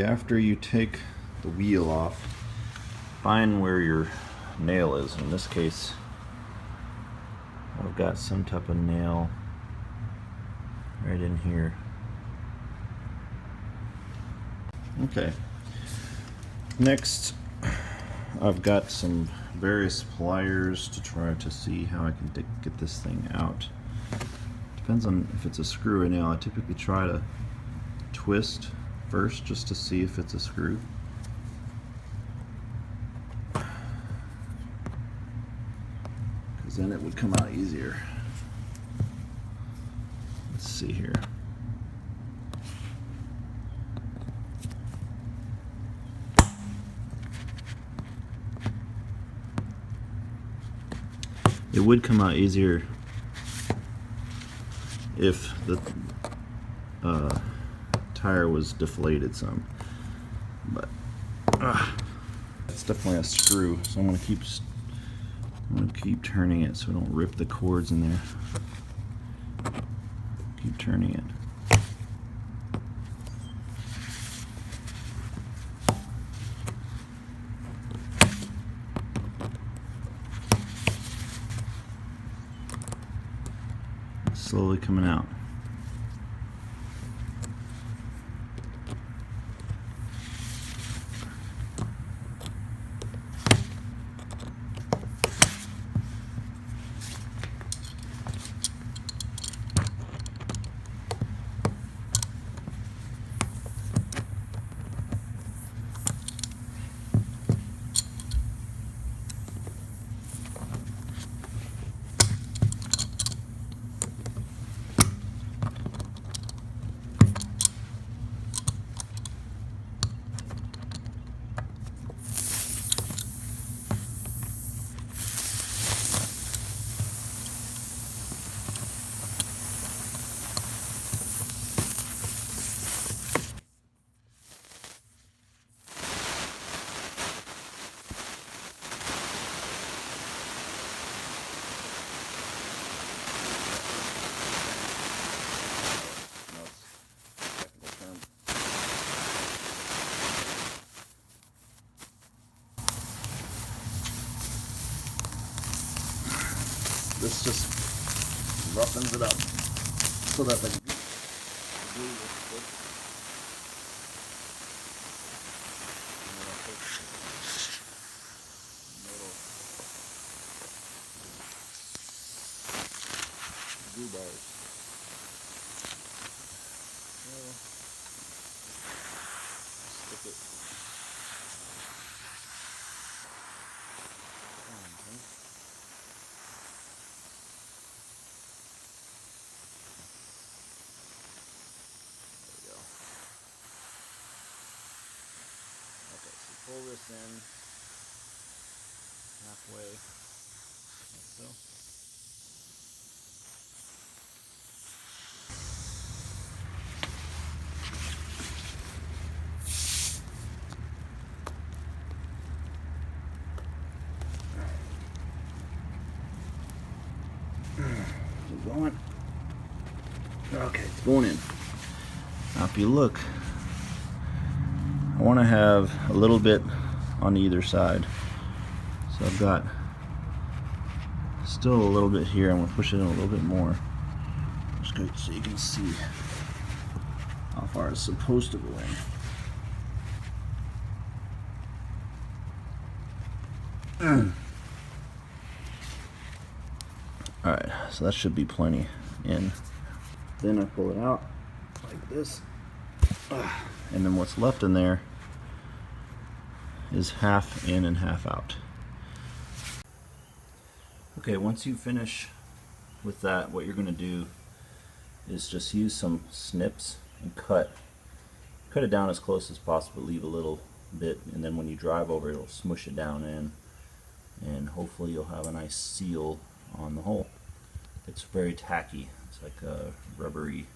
After you take the wheel off, find where your nail is. In this case, I've got some type of nail right in here. Okay. Next, I've got some various pliers to try to see how I can get this thing out. Depends on if it's a screw or nail. I typically try to twist first just to see if it's a screw. Because then it would come out easier. Let's see here. It would come out easier if the tire was deflated some, but it's definitely a screw. So I'm gonna keep turning it so I don't rip the cords in there. Keep turning it. Slowly coming out. This just roughens it up so that the glue will stick. And then I'll put metal glue bars. Stick it. Pull this in halfway, like so. Is it going? Okay, it's going in. Now if you look, I want to have a little bit on either side. So I've got still a little bit here. I'm going to push it in a little bit more. Just go so you can see how far it's supposed to go in. Alright, so that should be plenty in. Then I pull it out like this. And then what's left in there is half in and half out. Okay, once you finish with that, what you're going to do is just use some snips and cut it down as close as possible, leave a little bit, and then when you drive over it'll smush it down in, and hopefully you'll have a nice seal on the hole. It's very tacky, it's like a rubbery